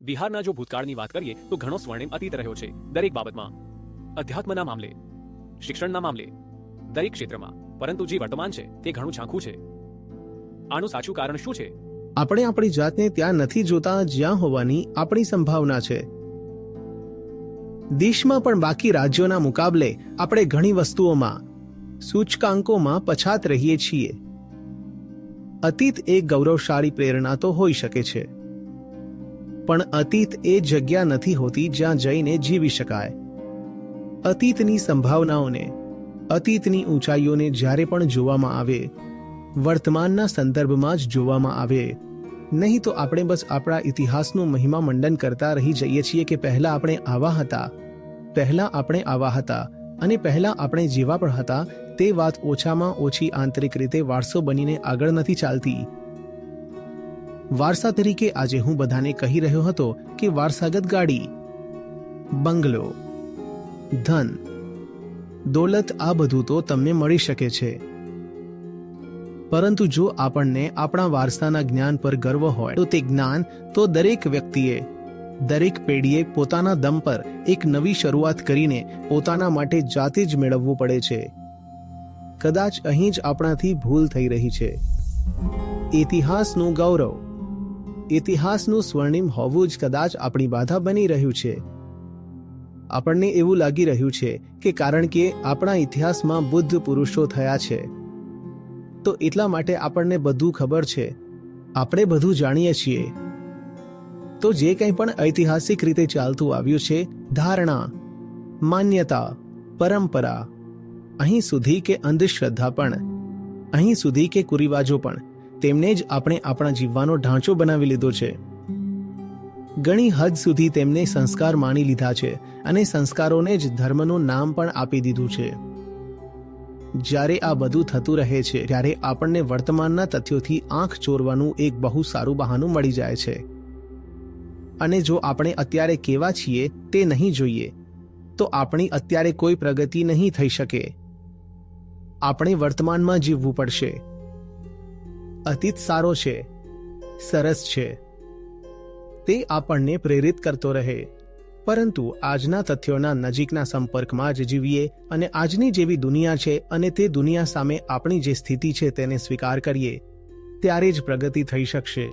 બિહારના જો ભૂતકાળની વાત કરીએ તો ઘણો સ્વર્ણિમ અતીત રહ્યો છે દરેક બાબતમાં, અધ્યાત્મના મામલે, શિક્ષણના મામલે, દરેક ક્ષેત્રમાં. પરંતુ જે વર્તમાન છે તે ઘણું ઝાંખું છે. આનું સાચું કારણ શું છે? આપણે આપણી જાતને ત્યાં નથી જોતા જ્યાં હોવાની આપણી સંભાવના છે. દેશમાં પણ બાકી રાજ્યોના મુકાબલે આપણે ઘણી વસ્તુઓમાં, સૂચકાંકોમાં પછાત રહીએ છીએ. અતીત એક ગૌરવશાળી પ્રેરણા તો હોઈ શકે છે, પણ અતીત એ જગ્યા નથી હોતી જ્યાં જઈને જીવી શકાય. અતીતની સંભાવનાઓને, અતીતની ઊંચાઈઓને જ્યારે પણ જોવામાં આવે, વર્તમાનના સંદર્ભમાં જ જોવામાં આવે, નહીં તો આપણે બસ આપણા ઇતિહાસનું મહિમા મંડન કરતા રહી જઈએ છીએ કે પહેલા આપણે આવા હતા, પહેલા આપણે આવા હતા અને પહેલા આપણે જેવા પણ હતા. તે વાત ઓછામાં ઓછી આંતરિક રીતે વારસો બનીને આગળ નથી ચાલતી. વારસા તરીકે આજે હું બધાને કહી રહ્યો હતો કે વારસાગત ગાડી, બંગલો, ધન, દોલત આ બધું તો તમને મળી શકે છે, પરંતુ જો આપણને આપણા વારસાના જ્ઞાન પર ગર્વ હોય તો તે જ્ઞાન તો દરેક વ્યક્તિએ, દરેક પેઢીએ પોતાના દમ પર એક નવી શરૂઆત કરીને પોતાના માટે જાતે જ મેળવવું પડે છે. કદાચ અહીં જ આપણાથી ભૂલ થઈ રહી છે. ઇતિહાસનું ગૌરવ, ઇતિહાસનું સ્વર્ણિમ હોવું જ કદાચ આપણી બાધા બની રહ્યું છે. આપણને એવું લાગી રહ્યું છે કે કારણ કે આપણા ઇતિહાસમાં બુદ્ધ પુરુષો થયા છે તો એટલા માટે આપણને બધું ખબર છે, આપણે બધું જાણીએ છીએ. તો જે કંઈ પણ ઐતિહાસિક રીતે ચાલતું આવ્યું છે, ધારણા, માન્યતા, પરંપરા, અહીં સુધી કે અંધશ્રદ્ધા પણ, અહીં સુધી કે કુરિવાજો પણ, તેમને જ આપણે આપણા જીવવાનો ઢાંચો બનાવી લીધો છે. ઘણી હદ સુધી તેમને સંસ્કાર માની લીધા છે અને સંસ્કારોને જ ધર્મનું નામ પણ આપી દીધું છે. જ્યારે આ બધું થતું રહે છે ત્યારે આપણને વર્તમાનના તથ્યોથી આંખ ચોરવાનું એક બહુ સારું બહાનું મળી જાય છે. અને જો આપણે અત્યારે કેવા છીએ તે નહીં જોઈએ તો આપણી અત્યારે કોઈ પ્રગતિ નહીં થઈ શકે. આપણે વર્તમાનમાં જીવવું પડશે. અતીત સારો છે, સરસ છે, તે આપણને પ્રેરિત કરતો રહે, પરંતુ આજના તથ્યોના નજીકના સંપર્કમાં જ જીવીએ અને આજની જેવી દુનિયા છે અને તે દુનિયા સામે આપણી જે સ્થિતિ છે તેને સ્વીકાર કરીએ, ત્યારે જ પ્રગતિ થઈ શકશે.